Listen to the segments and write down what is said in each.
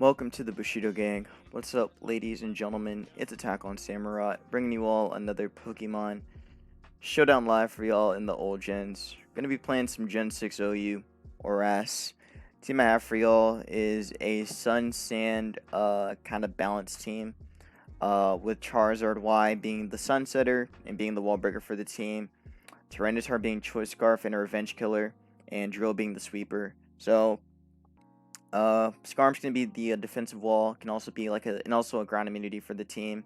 Welcome to the Bushido Gang. What's up, ladies and gentlemen? It's Attack on Samurai, bringing you all another Pokemon Showdown live for y'all in the old gens. Gonna be playing some Gen 6 OU, ORAS. Team I have for y'all is a Sun Sand kind of balanced team, with Charizard Y being the Sun Setter and being the wall breaker for the team, Tyranitar being Choice Scarf and a Revenge Killer, and Drill being the sweeper. So Scarm's gonna be the defensive wall. Can also be like and also a ground immunity for the team.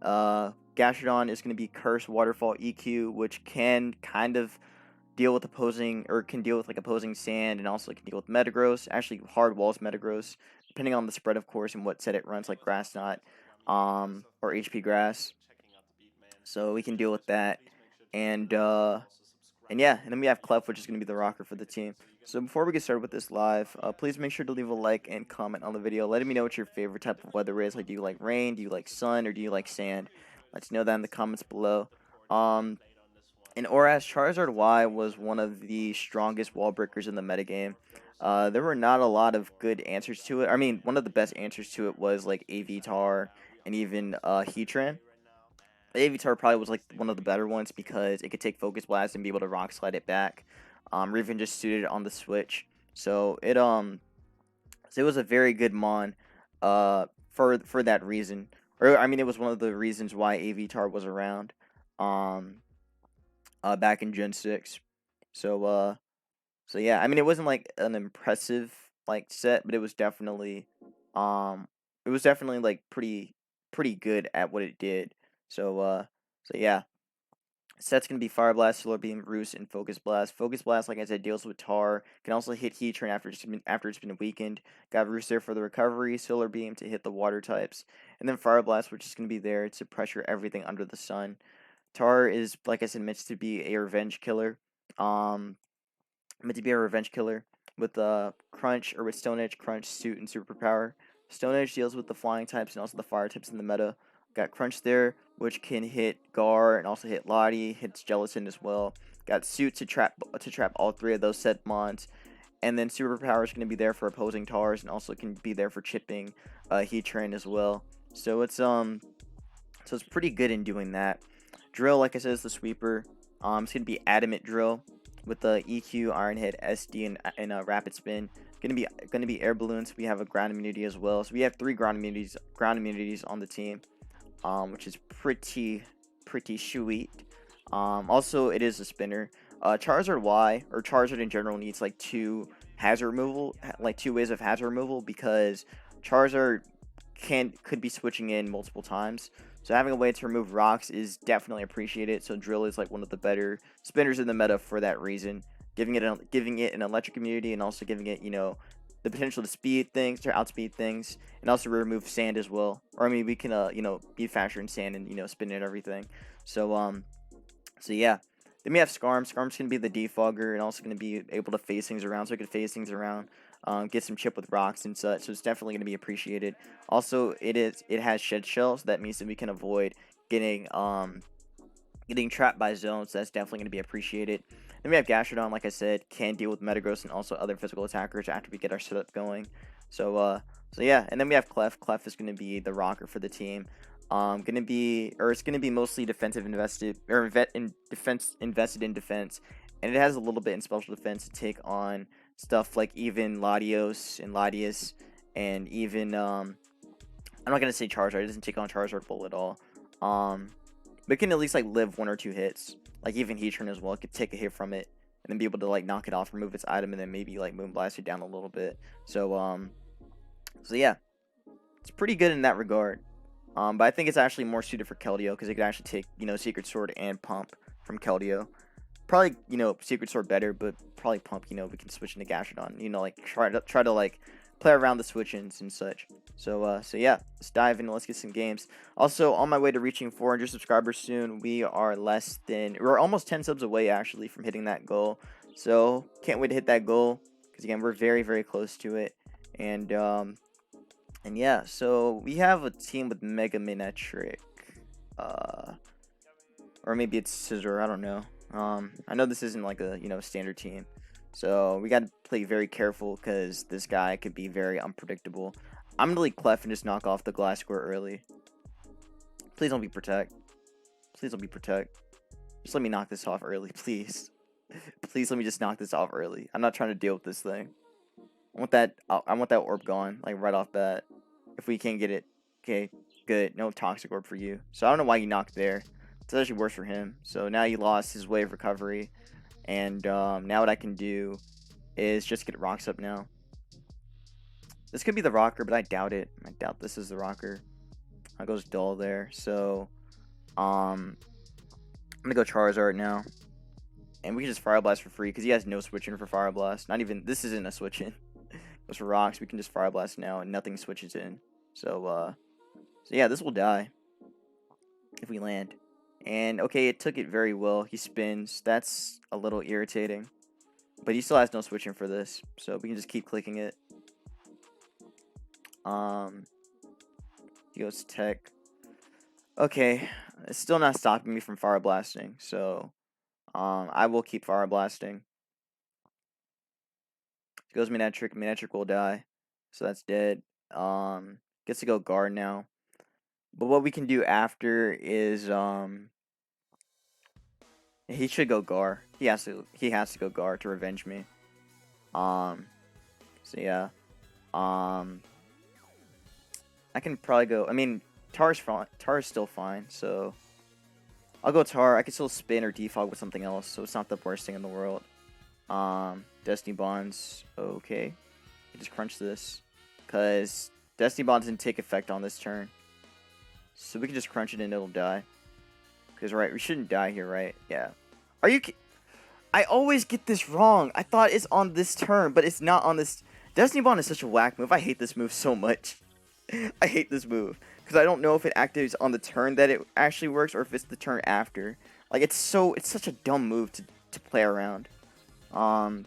Gastrodon is gonna be Curse, Waterfall, EQ, which can kind of deal with opposing or can deal with like opposing sand, and also can deal with Metagross. Actually, hard walls Metagross, depending on the spread, of course, and what set it runs, like Grass Knot, or HP Grass. So we can deal with that, and yeah, and then we have Clef, which is going to be the rocker for the team. So before we get started with this live, please make sure to leave a like and comment on the video, letting me know what your favorite type of weather is. Like, do you like rain, do you like sun, or do you like sand? Let's know that in the comments below. In ORAS, Charizard Y was one of the strongest wall breakers in the metagame. There were not a lot of good answers to it. I mean, one of the best answers to it was like Avitar and even Heatran. Avitar probably was like one of the better ones because it could take Focus Blast and be able to Rock Slide it back, or even just suited it on the Switch. So it was a very good mon, for that reason. Or I mean, it was one of the reasons why Avitar was around, um, back in Gen 6. So so yeah, I mean, it wasn't like an impressive like set, but um, it was definitely like pretty good at what it did. So so yeah, set's gonna be Fire Blast, Solar Beam, Roost, and Focus Blast. Focus Blast, like I said, deals with Tar. Can also hit Heatran after it's been weakened. Got Roost there for the recovery. Solar Beam to hit the water types, and then Fire Blast, which is gonna be there to pressure everything under the sun. Tar is, like I said, meant to be a revenge killer. Um, Meant to be a revenge killer with Crunch, or with Stone Edge, Crunch, Suit, and Superpower. Stone Edge deals with the flying types and also the fire types in the meta. Got Crunch there, which can hit Gar and also hit Lottie, hits Jellicent as well. Got Suit to trap all three of those set mons, and then Superpower is going to be there for opposing Tars and also can be there for chipping Heatran as well. So it's pretty good in doing that. Drill, like I said, is the sweeper. It's gonna be Adamant Drill with the EQ, Iron Head, SD, and Rapid Spin. Gonna be air balloons. We have a ground immunity as well. So we have three ground immunities on the team, which is pretty sweet. Also, it is a spinner. Charizard Y, or Charizard in general, needs like two ways of hazard removal, because Charizard could be switching in multiple times. So having a way to remove rocks is definitely appreciated. So Drill is like one of the better spinners in the meta for that reason, giving it an electric immunity, and also giving it, the potential to speed things, to outspeed things, and also remove sand as well. Or I mean, we can be faster in sand and spin it and everything. So yeah. Then we have Scarm. Scarm's gonna be the defogger and also gonna be able to phase things around, so it can phase things around, get some chip with rocks and such. So it's definitely gonna be appreciated. Also, it has Shed Shell, so that means that we can avoid getting trapped by zones. So that's definitely gonna be appreciated. Then we have Gastrodon, like I said, can deal with Metagross and also other physical attackers after we get our setup going. So yeah, and then we have Clef. Clef is gonna be the rocker for the team. It's gonna be mostly defensive invested, or invested in defense, and it has a little bit in special defense to take on stuff like even Latios and Latias, and even I'm not gonna say Charizard. It doesn't take on Charizard full at all. But it can at least like live one or two hits. Like even Heatran as well, it could take a hit from it and then be able to like knock it off, remove its item, and then maybe like Moonblast it down a little bit. So yeah, it's pretty good in that regard. But I think it's actually more suited for Keldeo, because it could actually take, Secret Sword and Pump from Keldeo. Probably, Secret Sword better, but probably Pump, we can switch into Gastrodon. Like try to like play around the switch-ins and such. So yeah, let's dive in. Let's get some games. Also, on my way to reaching 400 subscribers soon. We're almost 10 subs away actually from hitting that goal. So can't wait to hit that goal, because again, we're very, very close to it. And yeah, so we have a team with Mega Minetric, or maybe it's Scissor, I don't know. I know this isn't like a standard team, so we got to play very careful, because this guy could be very unpredictable. I'm gonna leave Clef and just knock off the glass square early. Please don't be protect. Please don't be protect. Just let me knock this off early, please. Please let me just knock this off early. I'm not trying to deal with this thing. I want that orb gone, like right off bat. If we can't get it. Okay, good. No toxic orb for you. So I don't know why you knocked there. It's actually worse for him. So now he lost his way of recovery. And now what I can do is just get rocks up now. This could be the rocker, but I doubt it. I doubt this is the rocker. I goes dull there. So I'm gonna go Charizard now. And we can just Fire Blast for free because he has no switching for Fire Blast. Not even, this isn't a switch in. Goes for rocks. We can just Fire Blast now and nothing switches in. So yeah, this will die if we land. And okay, it took it very well. He spins. That's a little irritating. But he still has no switching for this. So we can just keep clicking it. He goes tech. Okay, it's still not stopping me from Fire Blasting. So I will keep Fire Blasting. He goes Manectric. Manectric will die. So that's dead. Gets to go guard now. But what we can do after is he should go Gar. He has to go Gar to revenge me. So yeah. I can probably go. I mean, Tar's fine. Tar's still fine. So I'll go Tar. I can still spin or defog with something else. So it's not the worst thing in the world. Destiny Bonds. Okay. Just crunch this. Because Destiny Bonds didn't take effect on this turn. So we can just crunch it and it'll die. Because, right, we shouldn't die here, right? Yeah. Are you... I always get this wrong. I thought it's on this turn, but it's not on this... Destiny Bond is such a whack move. I hate this move so much. I hate this move. Because I don't know if it activates on the turn that it actually works or if it's the turn after. Like, it's such a dumb move to play around. The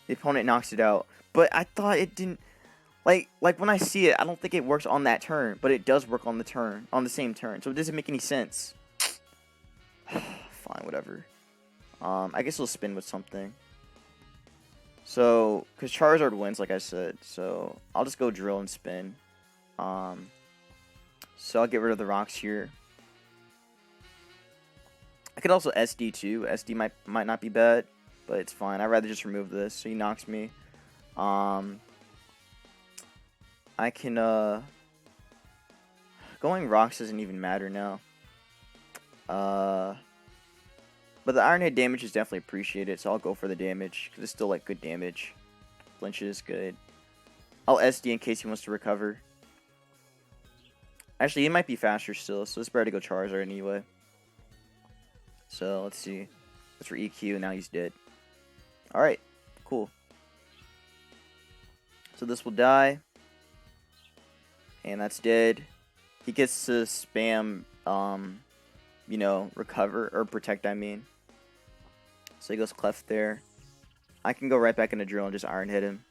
opponent knocks it out. But I thought it didn't... Like when I see it, I don't think it works on that turn, but it does work on the turn, on the same turn. So it doesn't make any sense. Fine, whatever. I guess we'll spin with something. So, because Charizard wins, like I said, so I'll just go drill and spin. So I'll get rid of the rocks here. I could also SD too. SD might not be bad, but it's fine. I'd rather just remove this. So he knocks me. I can, going rocks doesn't even matter now. But the Iron Head damage is definitely appreciated, so I'll go for the damage, because it's still, like, good damage. Flinch is good. I'll SD in case he wants to recover. Actually, he might be faster still, so it's better to go Charizard anyway. So, let's see. That's for EQ, and now he's dead. Alright, cool. So this will die. And that's dead. He gets to spam, you know, recover, or protect, I mean. So he goes Clef there. I can go right back into drill and just Iron Hit him.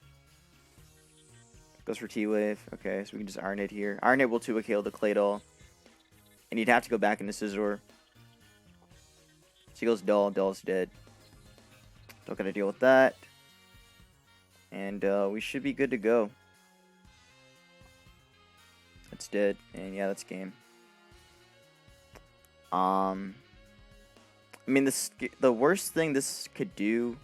Goes for T-Wave. Okay, so we can just Iron Hit here. Iron Hit will 2 KO the Claydol. And he'd have to go back into Scizor. So he goes Dull. Dull's dead. Don't gotta deal with that. And we should be good to go. It's dead, and yeah, that's game. I mean, the worst thing this could do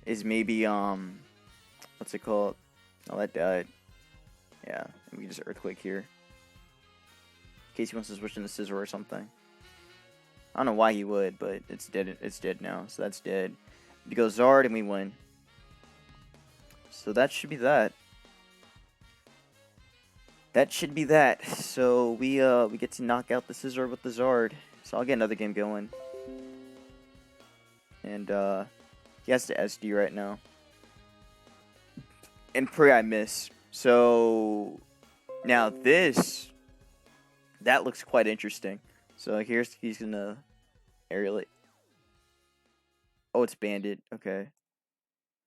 is maybe what's it called? Oh, that died. Yeah, we just Earthquake here. In case he wants to switch into Scizor or something. I don't know why he would, but it's dead. It's dead now, so that's dead. He goes Zard, and we win. So that should be that. That should be that. So we get to knock out the Scizor with the Zard. So I'll get another game going. And he has to SD right now. And pray I miss. So now that looks quite interesting. So he's gonna aerial it. Oh, it's banded. Okay.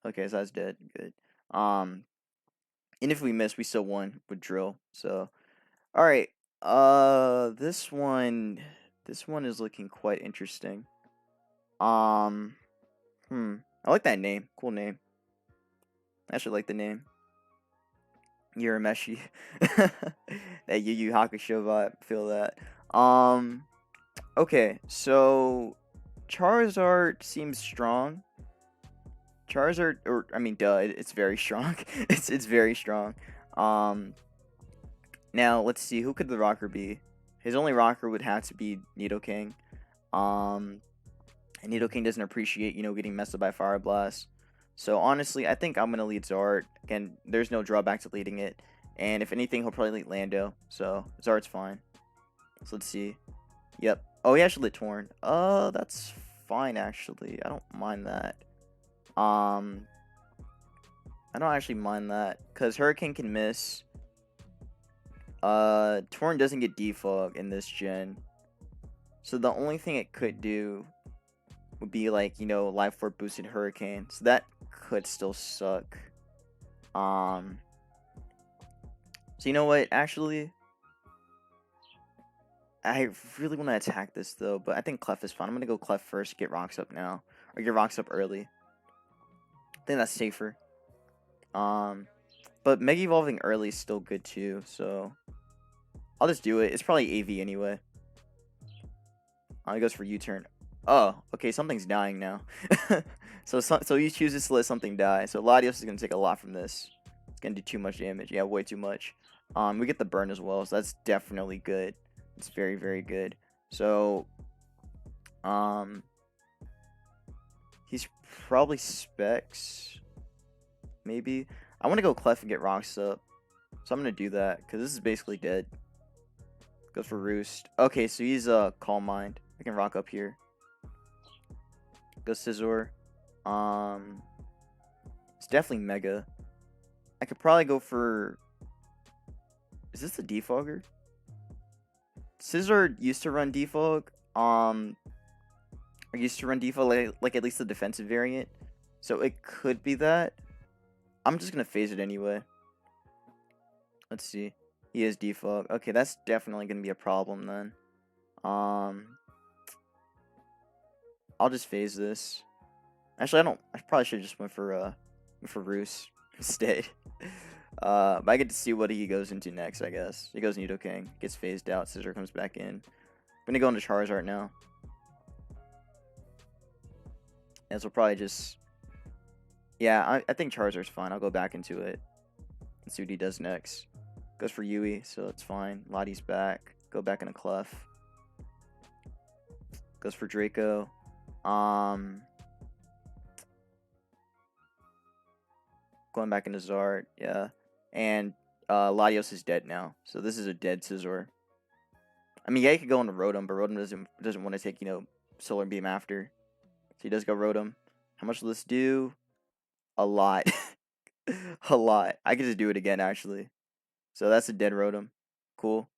Okay, so that's dead. Good. And if we miss, we still won with drill. So, all right. This one is looking quite interesting. I like that name. Cool name. I actually like the name. Urameshi. That Yu Yu Hakusho vibe. Feel that. Um. Okay, so Charizard seems strong. Charizard, or I mean, duh, it's very strong. It's very strong. Um. Now let's see, who could the rocker be? His only rocker would have to be Nidoking. Um. And Nidoking doesn't appreciate, getting messed up by Fire Blast. So honestly, I think I'm gonna lead Zard. Again, there's no drawback to leading it. And if anything, he'll probably lead Lando. So Zard's fine. So let's see. Yep. Oh, he actually lit Torn. That's fine actually. I don't mind that. Um, I don't actually mind that because Hurricane can miss. Torn doesn't get defog in this gen, so the only thing it could do would be like Life Orb boosted Hurricane. So that could still suck. So you know what? Actually, I really want to attack this though, but I think Clef is fine. I'm gonna go Clef first, get rocks up now, or get rocks up early. I think that's safer. But Mega Evolving early is still good too, so I'll just do it. It's probably AV anyway. He goes for U-turn. Oh, okay, something's dying now. So he chooses to let something die. So Latios is gonna take a lot from this. It's gonna do too much damage. Yeah, way too much. We get the burn as well, so that's definitely good. It's very, very good. So, he's probably Specs. Maybe. I want to go Clef and get rocks up. So I'm going to do that, because this is basically dead. Goes for Roost. Okay, so he's Calm Mind. I can rock up here. Go Scizor. It's definitely Mega. I could probably go for... Is this the Defogger? Scizor used to run Defog. Or used to run Defog, like at least the defensive variant. So it could be that. I'm just gonna phase it anyway. Let's see. He is Defog. Okay, that's definitely gonna be a problem then. I'll just phase this. Actually, I probably should have just went for Roos instead. But I get to see what he goes into next, I guess. He goes Nidoking, gets phased out, Scizor comes back in. I'm gonna go into Charizard now. And so probably just... Yeah, I think Charizard's fine. I'll go back into it and see what he does next. Goes for Yui, so that's fine. Lottie's back. Go back into Clef. Goes for Draco. Going back into Zard, yeah. And Latios is dead now, so this is a dead Scizor. I mean, yeah, he could go into Rotom, but Rotom doesn't want to take Solar Beam after, so he does go Rotom. How much will this do? A lot, a lot. I could just do it again actually. So that's a dead Rotom, cool.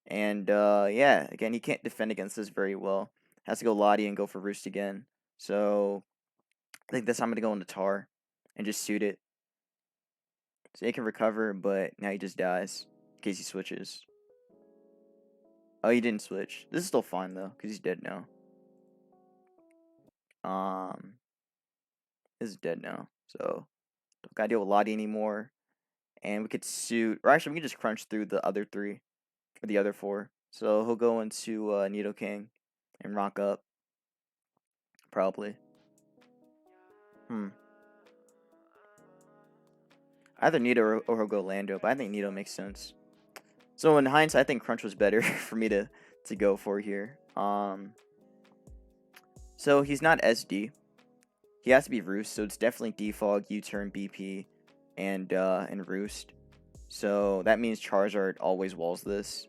And yeah, again, he can't defend against this very well. Has to go Lottie and go for Roost again. So I think this time I'm gonna go into Tar and just suit it. So he can recover, but now he just dies in case he switches. Oh, he didn't switch. This is still fine though, because he's dead now. This is dead now, so don't gotta deal with Lottie anymore. And we could suit, or actually we can just crunch through the other three, or the other four. So he'll go into Nidoking and rock up, probably. Either Nido or he'll go Lando, but I think Nido makes sense. So in hindsight, I think Crunch was better for me to go for here. So he's not SD. He has to be Roost, so it's definitely Defog, U-turn, BP, and Roost. So that means Charizard always walls this.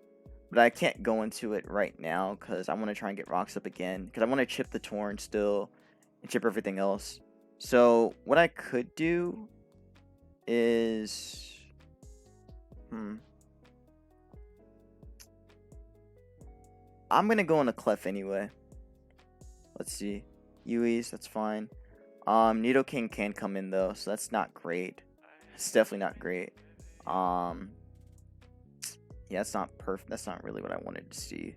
But I can't go into it right now because I want to try and get rocks up again. Because I want to chip the Torn still and chip everything else. So what I could do is... I'm going to go into Clef anyway. Let's see. Yui's, that's fine. Nidoking can come in though, so that's not great. It's definitely not great. Yeah, that's not perfect. That's not really what I wanted to see.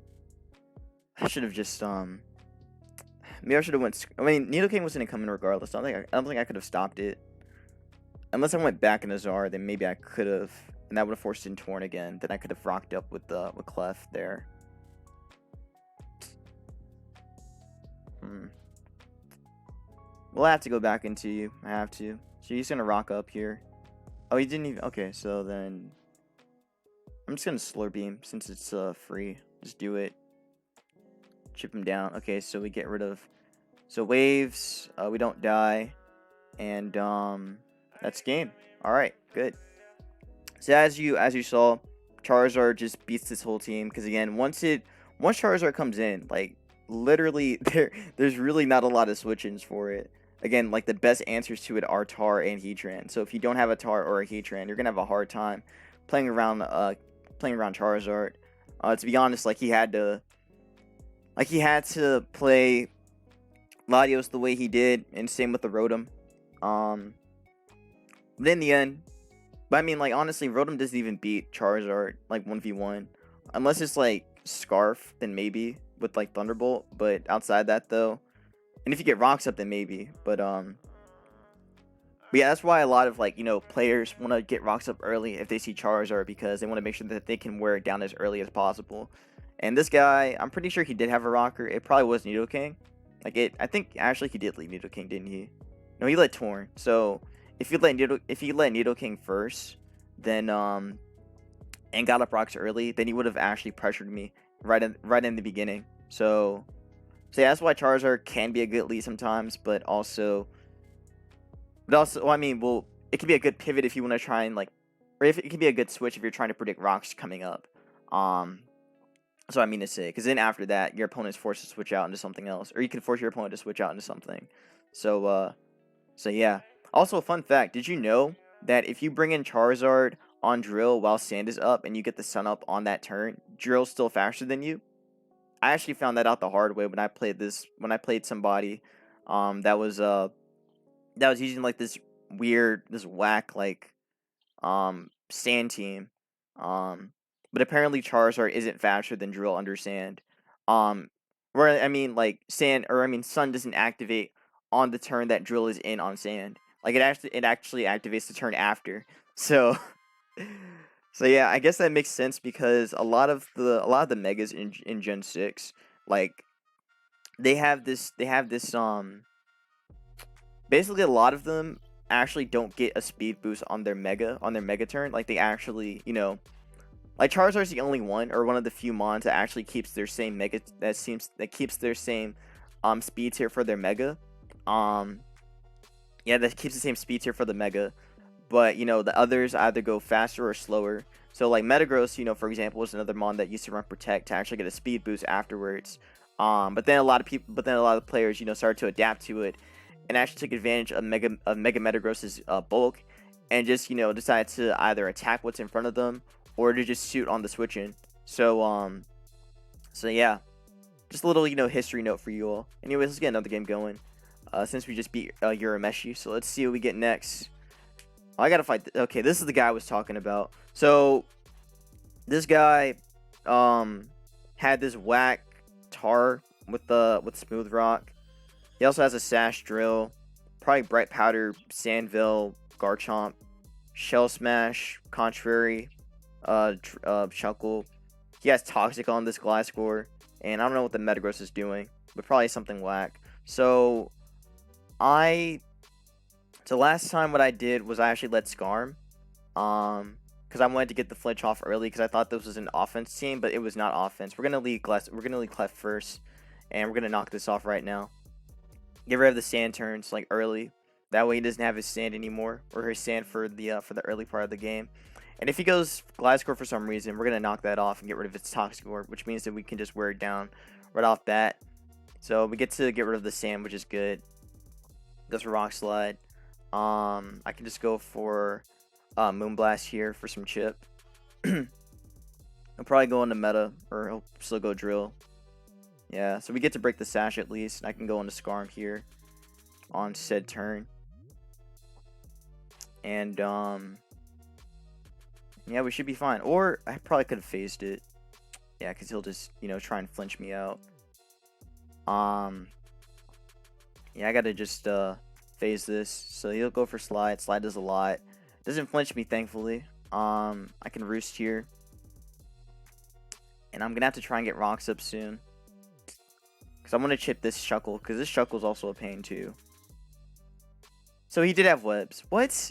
I should have just maybe I should have went. I mean, Nidoking was gonna come in regardless. I don't think I could have stopped it. Unless I went back in Azar, then maybe I could have and that would have forced in Torn again. Then I could have rocked up with Clef there. We'll have to go back into you. I have to. So he's gonna rock up here. Oh, he didn't even. Okay, so then I'm just gonna Slur Beam since it's free. Just do it. Chip him down. Okay, so we get rid of. So waves. We don't die, and that's game. All right, good. So as you saw, Charizard just beats this whole team because again, once Charizard comes in, like literally there's really not a lot of switch-ins for it. Again, like the best answers to it are Tar and Heatran. So if you don't have a Tar or a Heatran, you're gonna have a hard time playing around Charizard. To be honest, like he had to play Latios the way he did, and same with the Rotom. But in the end, but I mean, like honestly, Rotom doesn't even beat Charizard like 1v1, unless it's like Scarf, then maybe with like Thunderbolt. But outside that though. And if you get rocks up, then maybe. But yeah, that's why a lot of like, players want to get rocks up early if they see Charizard, because they want to make sure that they can wear it down as early as possible. And this guy, I'm pretty sure he did have a rocker. It probably was Nidoking. I think actually he did leave Nidoking, didn't he? No, he let Torn. So if you let Nidoking first, then and got up rocks early, then he would have actually pressured me right in the beginning. So yeah, that's why Charizard can be a good lead sometimes, but also, well, I mean, it can be a good pivot if you want to try and or if it can be a good switch if you're trying to predict rocks coming up. So I mean to say, because then after that, your opponent's forced to switch out into something else, or you can force your opponent to switch out into something. So yeah. Also, a fun fact: did you know that if you bring in Charizard on Drill while Sand is up and you get the Sun up on that turn, Drill's still faster than you? I actually found that out the hard way when I played somebody that was using like this whack Sand team. But apparently Charizard isn't faster than Drill under Sand. Where I mean like Sun doesn't activate on the turn that Drill is in on Sand. Like it actually activates the turn after. So So yeah, I guess that makes sense because a lot of the megas in Gen 6, like they have this basically a lot of them actually don't get a speed boost on their mega turn. Like they actually, like Charizard's the only one or one of the few mons that actually keeps their same mega keeps their same speed tier for their mega. Yeah, that keeps the same speed tier for the mega. But, the others either go faster or slower. So, like, Metagross, for example, was another mon that used to run Protect to actually get a speed boost afterwards. But then a lot of players, started to adapt to it and actually took advantage of Mega Metagross's bulk and just, decided to either attack what's in front of them or to just shoot on the switch in. So yeah. Just a little, history note for you all. Anyways, let's get another game going. Since we just beat Urameshi, so let's see what we get next. I gotta fight. Okay, this is the guy I was talking about. So, this guy, had this whack Tar with Smooth Rock. He also has a Sash Drill, probably Bright Powder, Sandville, Garchomp, Shell Smash, Contrary, Chuckle. He has Toxic on this Gliscor, and I don't know what the Metagross is doing, but probably something whack. So, last time what I did was I actually let Skarm, because I wanted to get the flinch off early because I thought this was an offense team, but it was not offense. We're gonna lead Clef first, and we're gonna knock this off right now. Get rid of the Sand turns like early. That way he doesn't have his Sand anymore, or his Sand for the early part of the game. And if he goes Gliscor for some reason, we're gonna knock that off and get rid of its Toxic Orb, which means that we can just wear it down right off bat. So we get to get rid of the Sand, which is good. Goes for Rock Slide. I can just go for Moonblast here for some chip. I'll probably go into meta, or he'll still go Drill. Yeah, so we get to break the Sash at least, and I can go into Skarm here on said turn. And yeah, we should be fine. Or I probably could have phased it. Yeah, because he'll just, try and flinch me out. Yeah, I gotta just phase this. So he'll go for Slide. Slide does a lot. Doesn't flinch me, thankfully. I can roost here. And I'm gonna have to try and get rocks up soon. Because I want to chip this Shuckle, because this Shuckle's also a pain too. So he did have webs. What?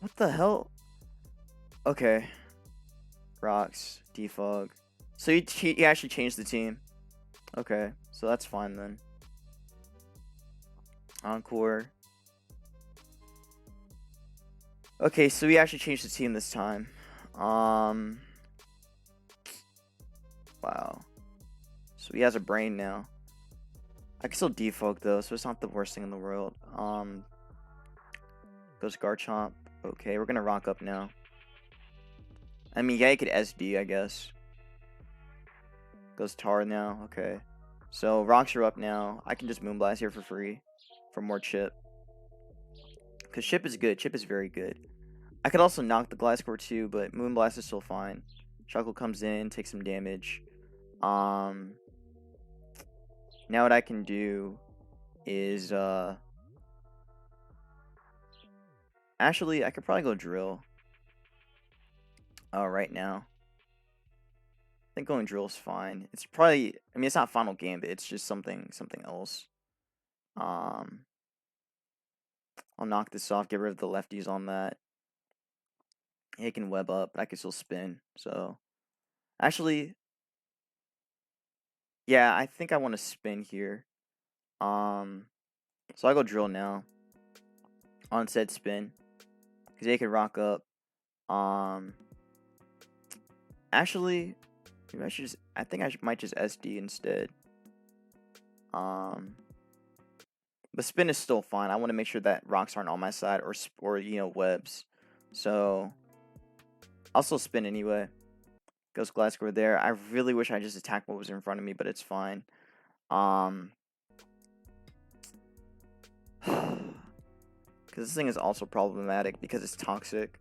What the hell? Okay. Rocks. Defog. So he actually changed the team. Okay. So that's fine then. Encore. Okay, so he actually changed the team this time. Wow. So he has a brain now. I can still defog though, so it's not the worst thing in the world. Goes Garchomp. Okay, we're gonna rock up now. I mean, yeah, he could SD, I guess. Goes Tar now. Okay. So rocks are up now. I can just Moonblast here for free for more chip. Because chip is good. Chip is very good. I could also knock the Gliscor too, but Moonblast is still fine. Shuckle comes in, takes some damage. Now what I can do is actually I could probably go Drill. Right now. I think going Drill is fine. It's probably, I mean, it's not Final Gambit. It's just something else. I'll knock this off. Get rid of the lefties on that. It can web up, but I can still spin. So, actually, yeah, I think I want to spin here. So I go Drill now. On said spin, because they can rock up. Actually, maybe I should just. I think I might just SD instead. The spin is still fine. I want to make sure that rocks aren't on my side or you know, webs. So I'll still spin anyway. Goes Gliscor there. I really wish I just attacked what was in front of me, but it's fine. Because this thing is also problematic because it's toxic.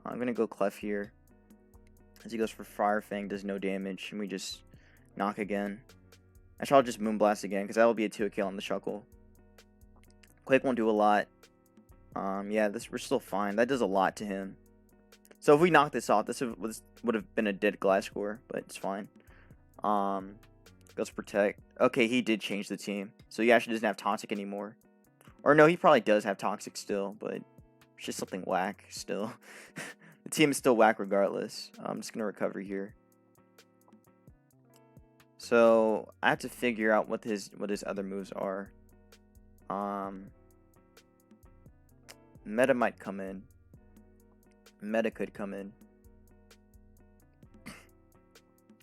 I'm gonna go Clef here. As he goes for Fire Fang, does no damage, and we just knock again. Actually, I'll just Moonblast again because that will be a 2-kill on the Shuckle. Quake won't do a lot. Yeah, we're still fine. That does a lot to him. So if we knock this off, this would have been a dead Gliscor, but it's fine. Goes Protect. Okay, he did change the team, so he actually doesn't have Toxic anymore. Or no, he probably does have Toxic still, but it's just something whack still. The team is still whack regardless. I'm just gonna recover here. So I have to figure out what his other moves are. Meta might come in. Meta could come in.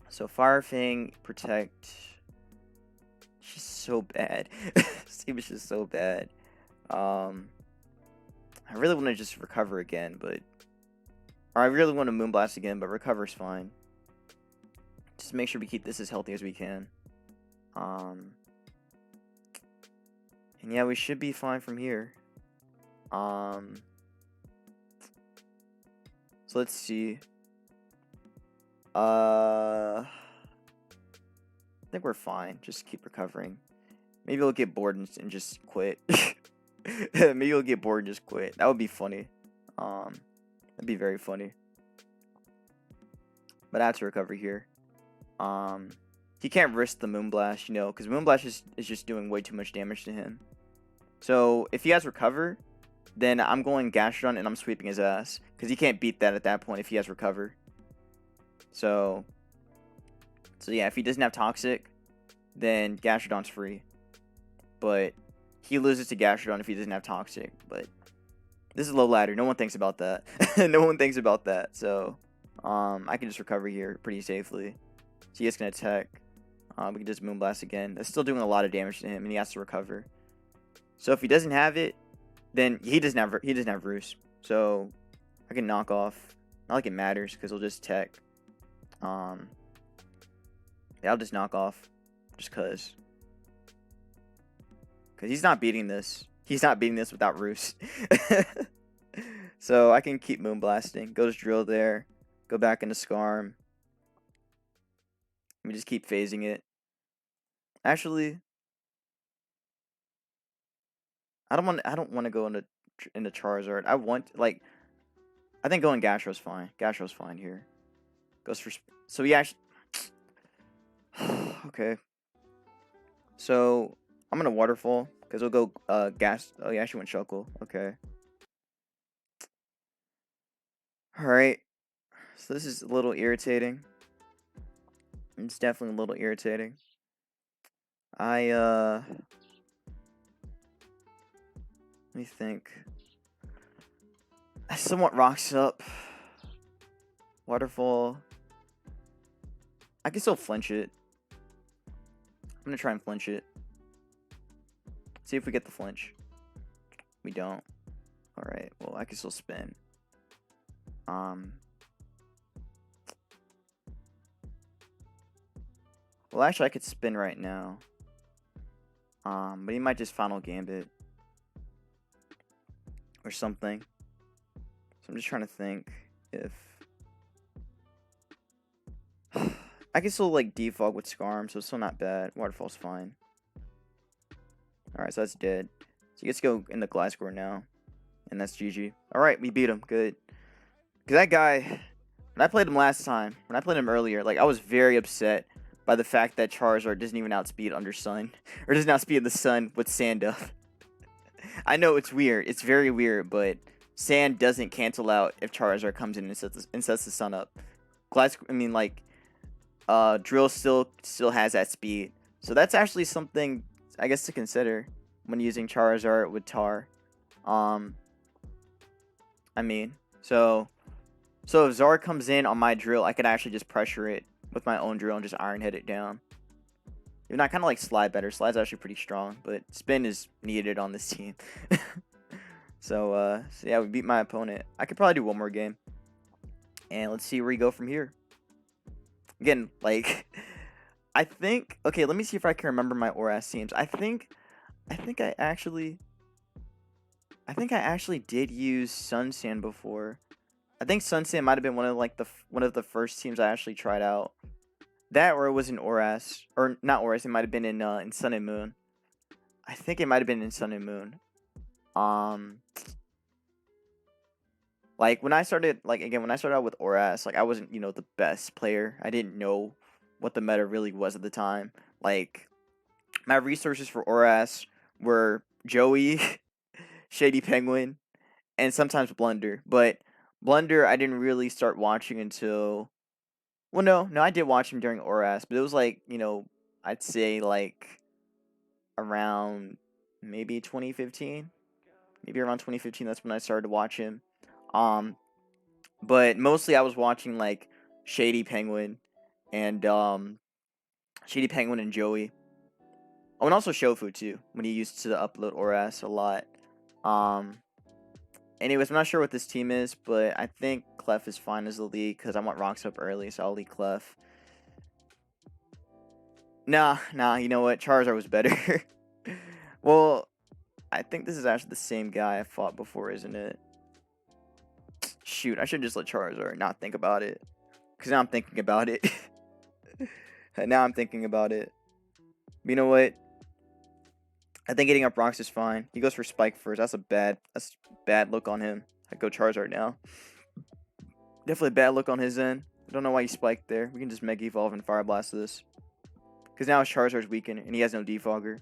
So Fire Fang, Protect. She's so bad. This team is just so bad. I really want to just recover again, but or I really want to Moonblast again, but recover's fine. Just make sure we keep this as healthy as we can. And yeah, we should be fine from here. So let's see. I think we're fine. Just keep recovering. Maybe we'll get bored and just quit. Maybe we'll get bored and just quit. That would be funny. That'd be very funny. But I have to recover here. He can't risk the Moonblast, you know, because Moonblast is just doing way too much damage to him. So if he has Recover, then I'm going Gastrodon and I'm sweeping his ass. Because he can't beat that at that point if he has Recover. So yeah, if he doesn't have Toxic, then Gastrodon's free. But he loses to Gastrodon if he doesn't have Toxic. But this is low ladder. No one thinks about that. No one thinks about that. So I can just recover here pretty safely. So he is going to attack. We can just Moonblast again. That's still doing a lot of damage to him, and he has to recover. So if he doesn't have it, then he doesn't have Roost. So I can knock off. Not like it matters because he'll just tech. Yeah, I'll just knock off, just cause he's not beating this. He's not beating this without Roost. So I can keep Moonblasting. Goes Drill there. Go back into Scarm. Let me just keep phasing it. Actually, I don't want to go into Charizard. I want, like, I think going Gastro's fine. Gastro's fine here. Goes for... So he actually... Okay. So, I'm gonna Waterfall. Because we'll go Gas... Oh, he actually went Shuckle. Okay. Alright. So this is a little irritating. It's definitely a little irritating. Let me think. I somewhat rocks up. Waterfall. I can still flinch it. I'm gonna try and flinch it. See if we get the flinch. We don't. Alright, well I can still spin. Well actually I could spin right now. But he might just Final Gambit. Or something. So I'm just trying to think if I can still like defog with Scarm, so it's still not bad. Waterfall's fine. Alright, so that's dead. So he gets to go in the Gliscor now. And that's GG. Alright, we beat him. Good. Because that guy, when I played him last time, when I played him earlier, like I was very upset by the fact that Charizard doesn't even outspeed under Sun. Or doesn't outspeed the Sun with Sand up. I know it's weird. It's very weird, but Sand doesn't cancel out if Charizard comes in and sets the Sun up. Drill still has that speed. So that's actually something, I guess, to consider when using Charizard with Tar. So if Zard comes in on my drill, I can actually just pressure it with my own drill and just Iron Head it down. Even I kind of like Slide better. Slide's actually pretty strong, but Spin is needed on this team. So yeah, we beat my opponent. I could probably do one more game. And let's see where we go from here. Again, like, I think... Okay, let me see if I can remember my ORAS teams. I think I actually did use Sun Sand before. I think Sun Sand might have been one of the first teams I actually tried out. That or it was in ORAS. Or not ORAS, it might have been in Sun and Moon. I think it might have been in Sun and Moon. Like when I started out with ORAS, like I wasn't, the best player. I didn't know what the meta really was at the time. Like my resources for ORAS were Joey, Shady Penguin, and sometimes Blunder. But Blunder I didn't really start watching until... Well, no, I did watch him during ORAS, but it was like, I'd say like around maybe 2015. Maybe around 2015, that's when I started to watch him. But mostly I was watching like Shady Penguin and Joey. Oh, and also Shofu too, when he used to upload ORAS a lot. Anyways, I'm not sure what this team is, but I think Clef is fine as the lead because I want Rocks up early, so I'll lead Clef. Nah, you know what? Charizard was better. Well, I think this is actually the same guy I fought before, isn't it? Shoot, I should just let Charizard not think about it. Because now I'm thinking about it. Now I'm thinking about it. But you know what? I think getting up Rocks is fine. He goes for Spike first. That's bad look on him. I go Charizard now. Definitely a bad look on his end. I don't know why he spiked there. We can just Mega Evolve and Fire Blast this. Because now his Charizard's weakened and he has no Defogger.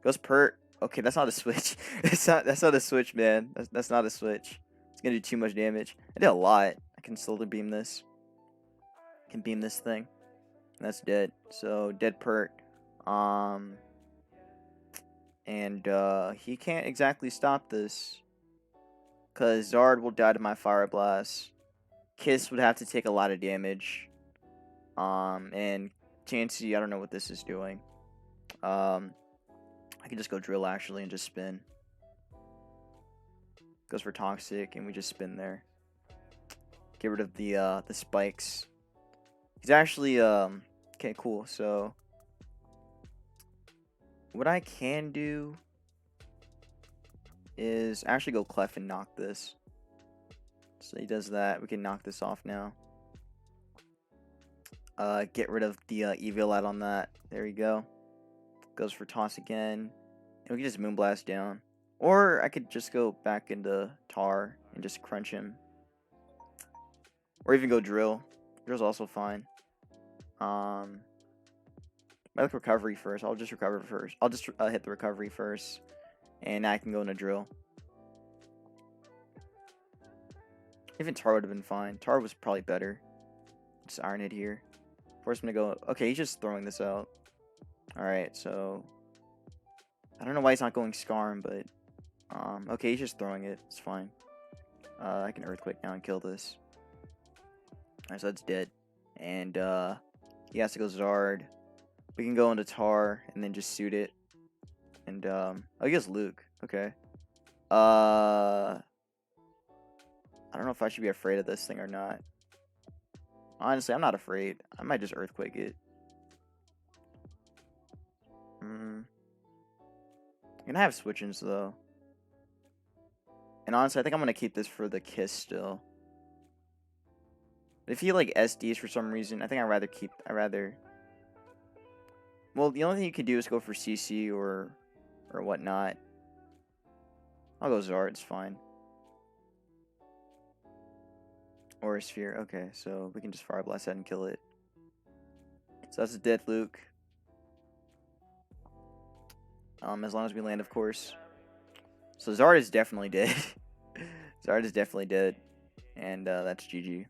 Goes Pert. Okay, that's not a switch. That's not a switch, man. That's not a switch. It's gonna do too much damage. I did a lot. I can slowly beam this. I can beam this thing. And that's dead. So dead Pert. And he can't exactly stop this. Cause Zard will die to my Fire Blast. Kiss would have to take a lot of damage. And Chansey, I don't know what this is doing. I can just go Drill actually and just spin. Goes for Toxic and we just spin there. Get rid of the spikes. He's actually okay, cool. So what I can do is actually go Clef and knock this. So he does that. We can knock this off now. Get rid of the Eviolite on that. There you go. Goes for Toss again. And we can just Moonblast down. Or I could just go back into Tar and just crunch him. Or even go drill. Drill's also fine. I like recovery first. I'll just recover first. I'll just hit the recovery first. And now I can go into drill. Even Tar would have been fine. Tar was probably better. Just iron it here. Force him to go. Okay, he's just throwing this out. Alright, so I don't know why he's not going Skarm, but okay, he's just throwing it. It's fine. I can Earthquake now and kill this. Alright, so that's dead. And he has to go Zard. We can go into Tar and then just suit it. And oh, he has Luke. Okay. I don't know if I should be afraid of this thing or not. Honestly, I'm not afraid. I might just Earthquake it. I'm gonna have switch-ins though. And honestly, I think I'm gonna keep this for the Kiss still. But if he like SDs for some reason, I think I'd rather. Well, the only thing you can do is go for CC or whatnot. I'll go Zard, it's fine. Or a Sphere, okay, so we can just Fire Blast that and kill it. So that's a dead Luke. As long as we land, of course. So Zard is definitely dead. Zard is definitely dead. And that's GG.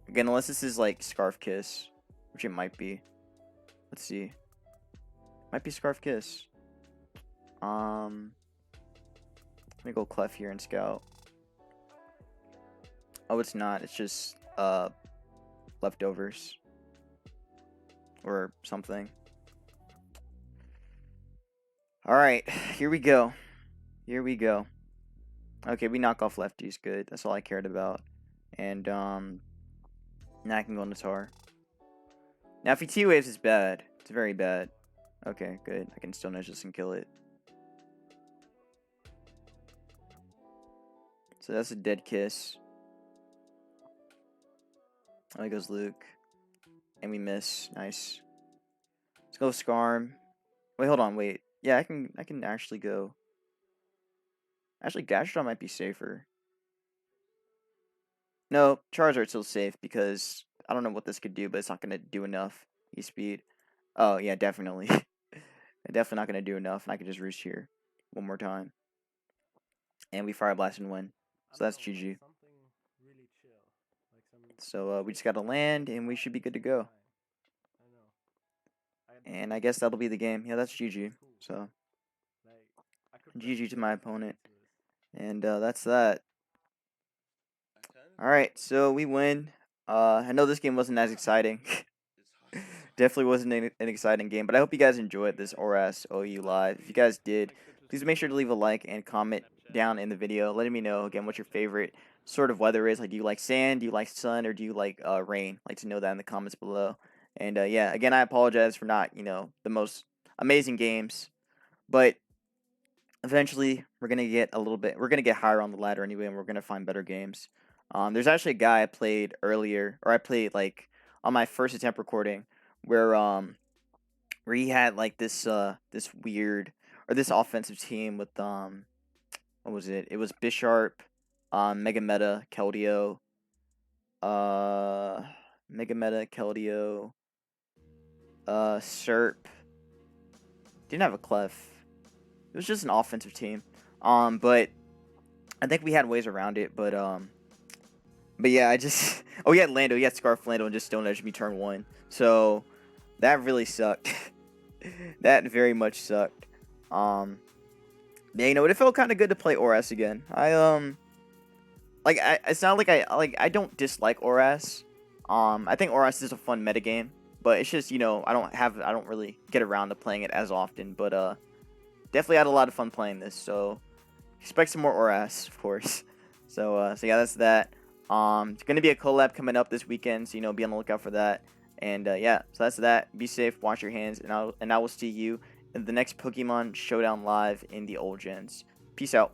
Again, unless this is like Scarf Kiss, which it might be. Let's see. Might be Scarf Kiss. Let me go Clef here and scout. Oh, it's not. It's just leftovers or something. All right, here we go. Here we go. Okay, we knock off lefties. Good. That's all I cared about. And now I can go into Tar. Now, if he T-Waves, it's bad. It's very bad. Okay, good. I can still nudge this and kill it. So that's a dead Kiss. Oh, there goes Luke. And we miss. Nice. Let's go Skarm. Wait, hold on. Wait. Yeah, I can actually go. Actually, Gastrodon might be safer. No, Charizard's still safe because I don't know what this could do, but it's not going to do enough E-Speed. Oh, yeah, definitely. Definitely not going to do enough, and I can just Roost here one more time. And we Fire Blast and win. So that's GG. So we just got to land, and we should be good to go. And I guess that'll be the game. Yeah, that's GG. So GG to my opponent. And that's that. Alright, so we win. I know this game wasn't as exciting. Definitely wasn't an exciting game, but I hope you guys enjoyed this ORAS OU live. If you guys did, please make sure to leave a like and comment down in the video, letting me know again what your favorite sort of weather is. Like, do you like sand, do you like sun, or do you like rain? I'd like to know that in the comments below. And yeah, again, I apologize for not, the most amazing games, but eventually we're gonna get higher on the ladder anyway, and we're gonna find better games. There's actually a guy I played earlier, or I played like on my first attempt recording, where he had like this weird, or this offensive team with what was it? It was Bisharp, Mega Meta, Keldeo, Serp. Didn't have a Clef. It was just an offensive team. But I think we had ways around it. But yeah, I just he had Lando, he had Scarf Lando, and just Stone Edge me turn 1. So that really sucked. That very much sucked. Yeah, it felt kind of good to play ORAS again. It's not like I don't dislike ORAS. I think ORAS is a fun metagame, but it's just, I don't really get around to playing it as often, but definitely had a lot of fun playing this, so expect some more ORAS, of course. So yeah, that's that. It's going to be a collab coming up this weekend, so, be on the lookout for that. And yeah, so that's that. Be safe, wash your hands, and I will see you in the next Pokemon Showdown live in the old gens. Peace out.